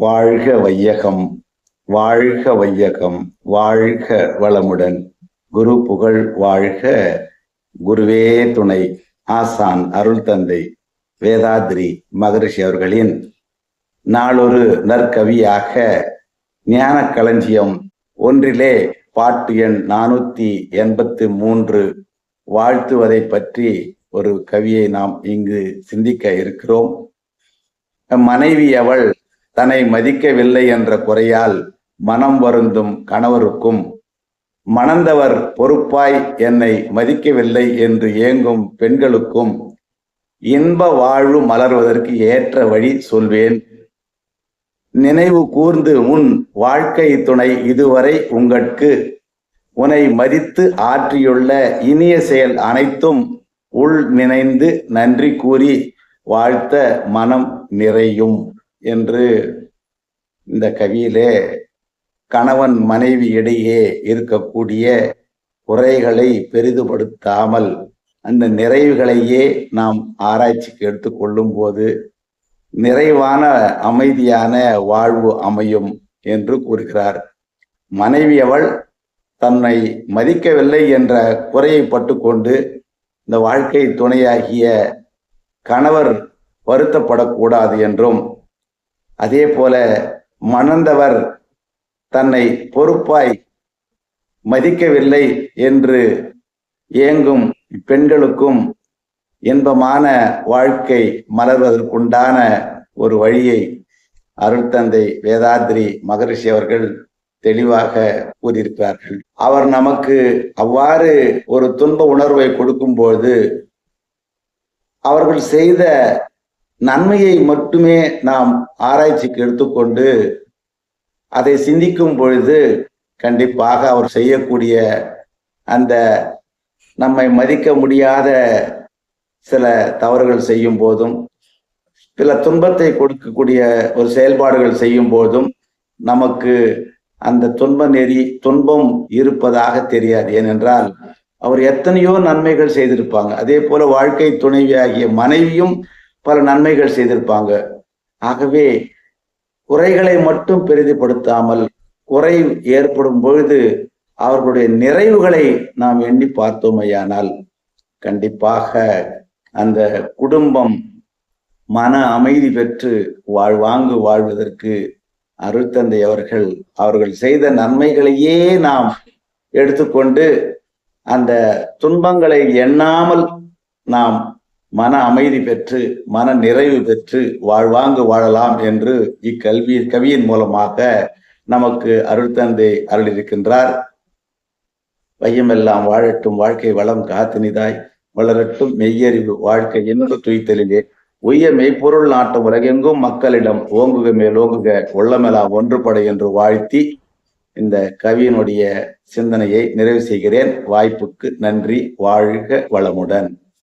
வாழ்க வையகம், வாழ்க வையகம், வாழ்க வளமுடன். குரு புகழ் வாழ்க. குருவே துணை. ஆசான் அருள் தந்தை வேதாத்ரி மகரிஷி அவர்களின் நாளொரு நற்கவியாக ஞான களஞ்சியம் ஒன்றிலே பாட்டு எண் 483 வாழ்த்துவதை பற்றி ஒரு கவியை நாம் இங்கு சிந்திக்க இருக்கிறோம். மனைவி அவள் தன்னை மதிக்கவில்லை என்ற குறையால் மனம் வருந்தும் கணவருக்கும், மணந்தவர் பொறுப்பாய் என்னை மதிக்கவில்லை என்று ஏங்கும் பெண்களுக்கும் இன்ப வாழ்வு மலர்வதற்கு ஏற்ற வழி சொல்வேன். நினைவு கூர்ந்து உன் வாழ்க்கை துணை இதுவரை உங்கட்கு உன்னை மதித்து ஆற்றியுள்ள இனிய செயல் அனைத்தும் உள் நினைந்து நன்றி கூறி வாழ்த்த மனம் நிறையும் என்று இந்த கவியிலே கணவன் மனைவி இடையே இருக்கக்கூடிய குறைகளை பெரிதுபடுத்தாமல் அந்த நிறைவுகளையே நாம் ஆராய்ச்சிக்கு எடுத்துக்கொள்ளும் போது நிறைவான அமைதியான வாழ்வு அமையும் என்று கூறுகிறார். மனைவி அவள் தன்னை மதிக்கவில்லை என்ற குறையை பட்டுக்கொண்டு இந்த வாழ்க்கை துணையாகிய கணவர் வருத்தப்படக்கூடாது என்றும், அதே போல மணந்தவர் தன்னை பொறுப்பாய் மதிக்கவில்லை என்று ஏங்கும் பெண்களுக்கும் இன்பமான வாழ்க்கை மலர்வதற்குண்டான ஒரு வழியை அருட்தந்தை வேதாத்ரி மகரிஷி அவர்கள் தெளிவாக கூறியிருக்கிறார்கள். அவர் நமக்கு அவ்வாறு ஒரு துன்ப உணர்வை கொடுக்கும்போது அவர்கள் செய்த நன்மையை மட்டுமே நாம் ஆராய்ச்சிக்கு எடுத்துக்கொண்டு அதை சிந்திக்கும் பொழுது கண்டிப்பாக அவர் செய்யக்கூடிய அந்த நம்மை மதிக்க முடியாத சில தவறுகள் செய்யும் போதும், சில துன்பத்தை கொடுக்கக்கூடிய ஒரு செயல்பாடுகள் செய்யும் போதும் நமக்கு அந்த துன்பம் இருப்பதாக தெரியாது. ஏனென்றால் அவர் எத்தனையோ நன்மைகள் செய்திருப்பாங்க. அதே போல வாழ்க்கை துணைவியாகிய மனைவியும் பல நன்மைகள் செய்திருப்பாங்க. ஆகவே குறைகளை மட்டும் பெரிதுபடுத்தாமல் குறை ஏற்படும் பொழுது அவர்களுடைய நிறைவுகளை நாம் எண்ணி பார்த்தோமையானால் கண்டிப்பாக அந்த குடும்பம் மன அமைதி பெற்று வாழ்வதற்கு அருட்தந்தை அவர்கள் செய்த நன்மைகளையே நாம் எடுத்துக்கொண்டு அந்த துன்பங்களை எண்ணாமல் நாம் மன அமைதி பெற்று மன நிறைவு பெற்று வாழலாம் என்று கவியின் மூலமாக நமக்கு அருட்தந்தை அருளிருக்கின்றார். வையமெல்லாம் வாழட்டும், வாழ்க்கை வளம் காத்தினிதாய் வளரட்டும், மெய்யறிவு வாழ்க்கை என்று துய்த்தலிலே உய்ய மெய்ப்பொருள் நாட்டம் உலகெங்கும் மக்களிடம் ஓங்குக மேலோங்குக உள்ளமெல்லாம் ஒன்றுபட என்று வாழ்த்தி இந்த கவியினுடைய சிந்தனையை நிறைவு செய்கிறேன். வாய்ப்புக்கு நன்றி. வாழ்க வளமுடன்.